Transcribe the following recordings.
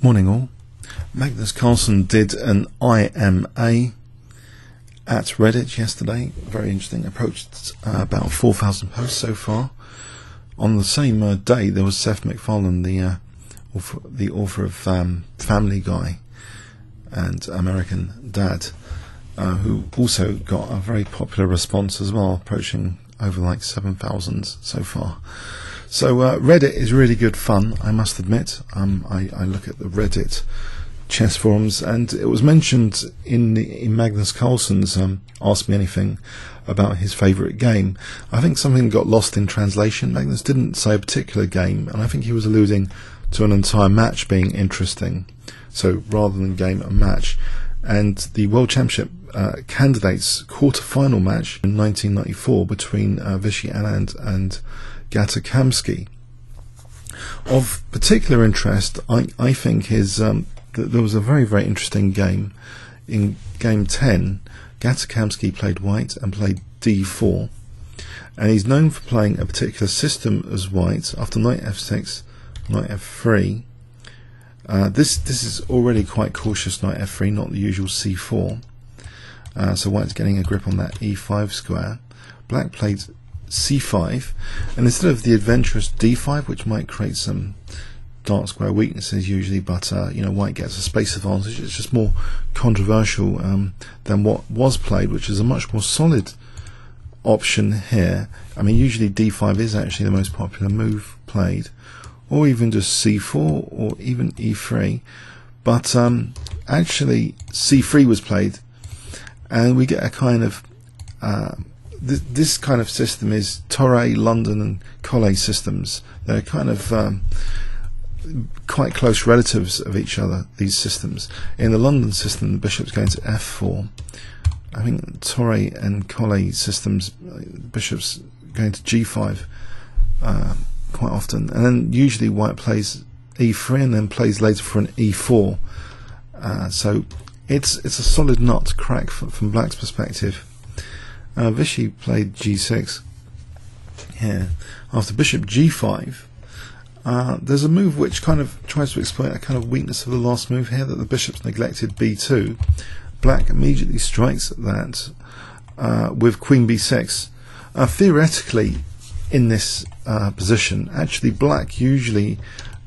Morning all. Magnus Carlsen did an IMA at Reddit yesterday. Very interesting. Approached about 4,000 posts so far. On the same day, there was Seth MacFarlane, the author of Family Guy and American Dad, who also got a very popular response as well, approaching over like 7,000 so far. So Reddit is really good fun, I must admit. I look at the Reddit chess forums, and it was mentioned in Magnus Carlsen's Ask Me Anything about his favourite game. I think something got lost in translation. Magnus didn't say a particular game, and I think he was alluding to an entire match being interesting. So rather than game, a match. And the World Championship candidates quarter-final match in 1994 between Vishy Anand and Gata Kamsky. Of particular interest, I think, is that there was a very, very interesting game. In game 10, Gata Kamsky played white and played d4. And he's known for playing a particular system as white. After knight f6, knight f3. This is already quite cautious, knight f3, not the usual c4. So white's getting a grip on that e5 square. Black played c5, and instead of the adventurous d5, which might create some dark square weaknesses usually, but white gets a space advantage. It's just more controversial than what was played, which is a much more solid option here. I mean, usually d5 is actually the most popular move played, or even just c4 or even e3, but actually c3 was played, and we get a kind of this kind of system is Torre, London and Colle systems. They're kind of quite close relatives of each other, these systems. In the London system, the bishop's going to f4. I think Torre and Colle systems, bishop's going to g5 quite often, and then usually white plays e3 and then plays later for an e4. So it's a solid nut to crack from black's perspective. Vishy played g6 here. After bishop g5, there's a move which kind of tries to exploit a kind of weakness of the last move here, that the bishop's neglected b2. Black immediately strikes at that with queen b6. Theoretically, in this position, actually black usually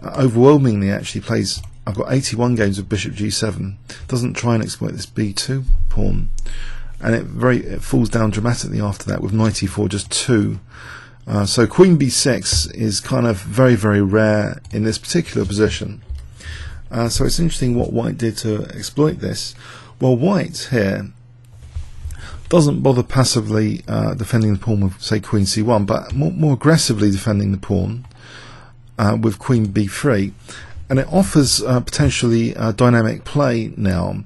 overwhelmingly actually plays, I've got 81 games of bishop g7, doesn't try and exploit this b2 pawn, and it falls down dramatically after that with knight e4, just 2. So queen b6 is kind of very, very rare in this particular position. So it's interesting what white did to exploit this. Well, white here doesn't bother passively defending the pawn with, say, queen c1, but more aggressively defending the pawn with queen b3, and it offers potentially dynamic play now.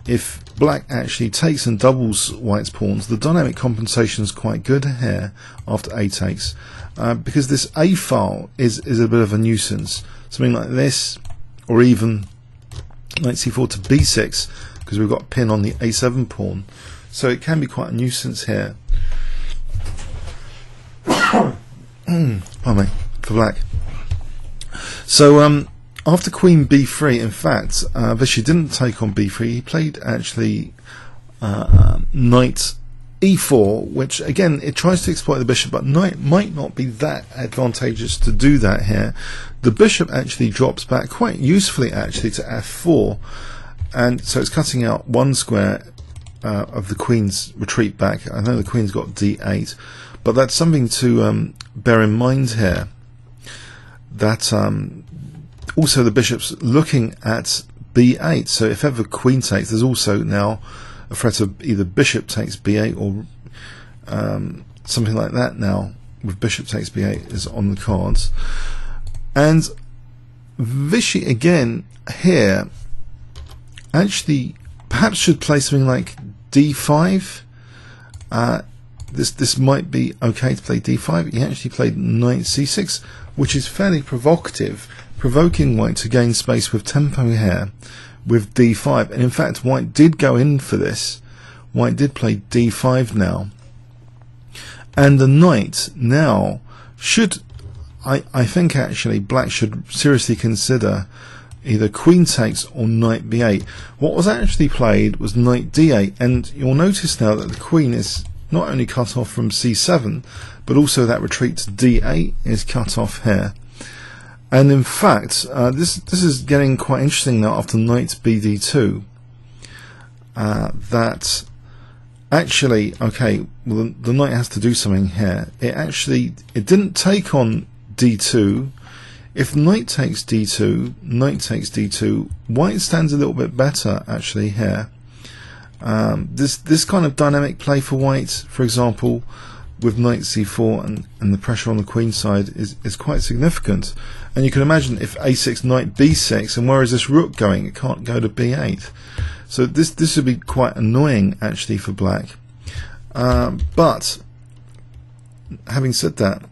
If black actually takes and doubles white's pawns, the dynamic compensation is quite good here after a takes, because this a file is a bit of a nuisance. Something like this, or even knight c4 to b6, because we've got a pin on the a7 pawn, so it can be quite a nuisance here. Pardon me, for black. So after queen b3, in fact, Vishy didn't take on b3. He played actually knight e4, which again, it tries to exploit the bishop, but knight might not be that advantageous to do that here. The bishop actually drops back quite usefully actually to f4, and so it's cutting out one square of the queen's retreat back. I know the queen's got d8, but that's something to bear in mind here, that also the bishop's looking at b8, so if ever queen takes, there's also now a threat of either bishop takes b8 or something like that now, with bishop takes b8 is on the cards. And Vishy again here actually perhaps should play something like d5. This might be okay to play d5. He actually played knight c6, which is fairly provocative, provoking white to gain space with tempo here with d5. And in fact, white did go in for this. White did play d5 now, and the knight now should, I think actually black should seriously consider either queen takes or knight b8. What was actually played was knight d8, and you'll notice now that the queen is not only cut off from c7, but also that retreat to d8 is cut off here. And in fact, this is getting quite interesting now after knight bd2. That actually, okay, well, the knight has to do something here. It didn't take on d2. If knight takes d2, knight takes d2, white stands a little bit better actually here. This kind of dynamic play for white, for example, with knight c4 and the pressure on the queen side is quite significant. And you can imagine if a6, knight b6, and where is this rook going? It can't go to b8. So this would be quite annoying actually for black. But having said that,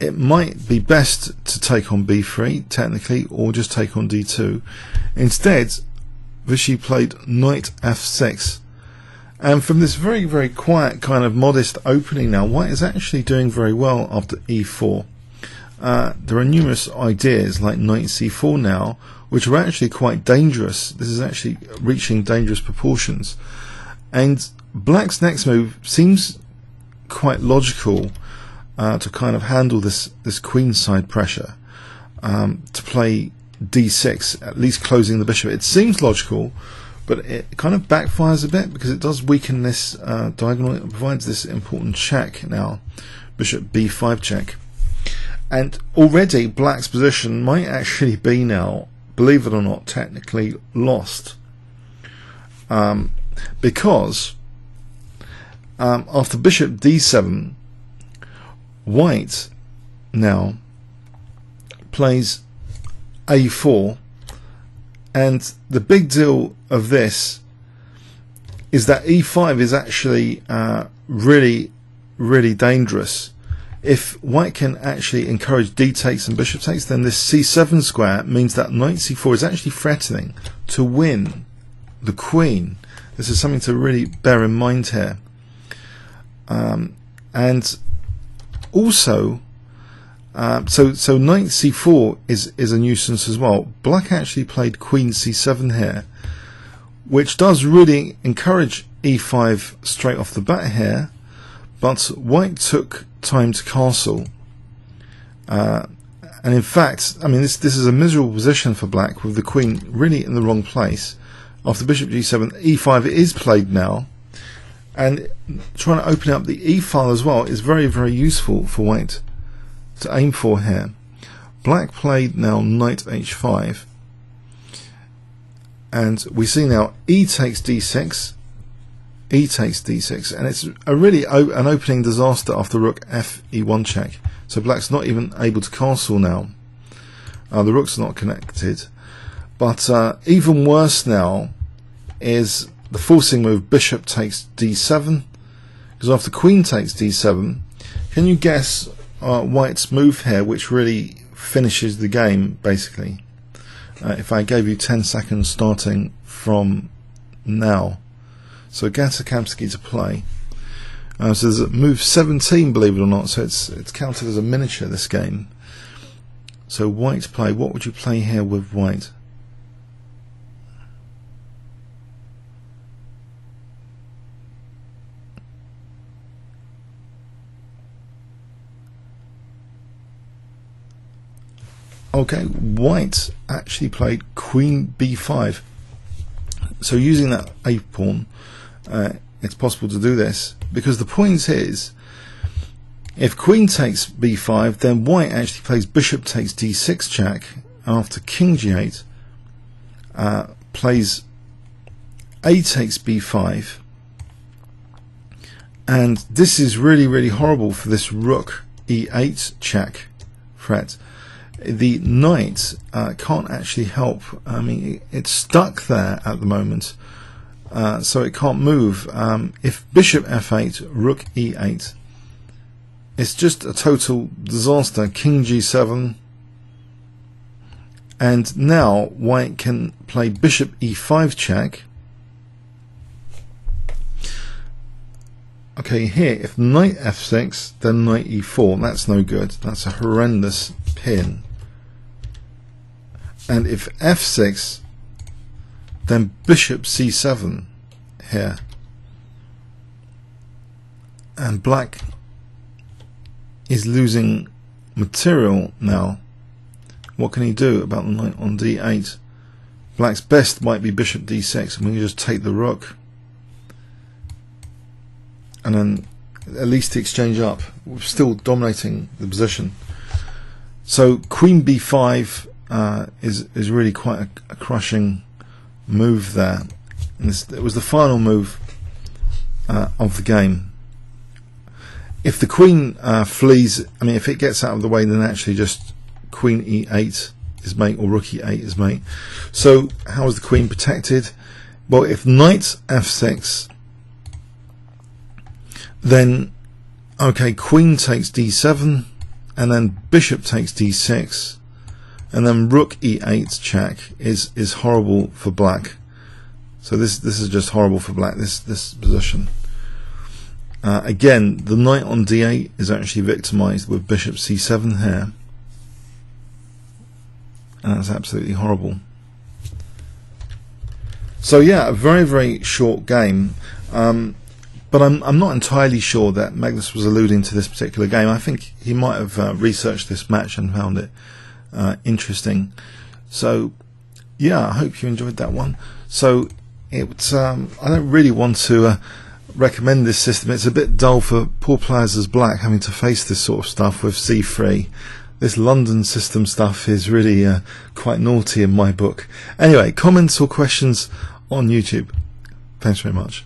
it might be best to take on b3 technically, or just take on d2. Instead, Vishy played knight f6, and from this very, very quiet kind of modest opening now, white is actually doing very well after e4. There are numerous ideas like knight c4 now, which are actually quite dangerous. This is actually reaching dangerous proportions, and black's next move seems quite logical to kind of handle this queen side pressure, to play d6, at least closing the bishop. It seems logical, but it kind of backfires a bit because it does weaken this diagonal. It provides this important check now, bishop b5 check. And already black's position might actually be now, believe it or not, technically lost, because after bishop d7, white now plays a4, and the big deal of this is that e5 is actually really, really dangerous. If white can actually encourage d takes and bishop takes, then this c7 square means that knight c4 is actually threatening to win the queen. This is something to really bear in mind here. And also, so knight c4 is a nuisance as well. Black actually played queen c7 here, which does really encourage e5 straight off the bat here, but white took time to castle, and in fact, I mean, this is a miserable position for black with the queen really in the wrong place. After bishop g7, e5 is played now, and trying to open up the e file as well is very, very useful for white to aim for here. Black played now knight h5, and we see now e takes d6, e takes d6, and it's a really an opening disaster after rook f e1 check. So black's not even able to castle now. The rook's not connected. But even worse now is the forcing move bishop takes d7, because after queen takes d7, can you guess white's move here, which really finishes the game basically? If I gave you 10 seconds starting from now. So Gata Kamsky to play. So there's move 17, believe it or not, so it's counted as a miniature, this game. So white play, what would you play here with white? Okay, white actually played queen b5. So using that a pawn, it's possible to do this, because the point is, if queen takes b5, then white actually plays bishop takes d6 check, and after king g8 plays a takes b5, and this is really, really horrible for this rook e8 check threat. The knight can't actually help. I mean, it's stuck there at the moment, so it can't move. If bishop f8, rook e8, it's just a total disaster. King g7, and now white can play bishop e5 check. Okay, here, if knight f6, then knight e4. That's no good. That's a horrendous pin. and if f6, then bishop c7 here, and black is losing material now. What can he do about the knight on d8? Black's best might be bishop d6, and we can just take the rook, and then at least exchange up. We're still dominating the position. So queen b5 is really quite a crushing move there. And it was the final move of the game. If the queen flees, I mean, if it gets out of the way, then actually just queen e8 is mate, or rook e8 is mate. So how is the queen protected? Well, if knight f6, then okay, queen takes d7, and then bishop takes d6, and then rook e8 check is horrible for black. So this is just horrible for black, this position. Again, the knight on d8 is actually victimized with bishop c7 here, and that's absolutely horrible. So yeah, a very, very short game. But I'm not entirely sure that Magnus was alluding to this particular game. I think he might have researched this match and found it interesting. So yeah, I hope you enjoyed that one. So I don't really want to recommend this system. It's a bit dull for poor players as black, having to face this sort of stuff with c3. This London system stuff is really quite naughty in my book. Anyway, comments or questions on YouTube. Thanks very much.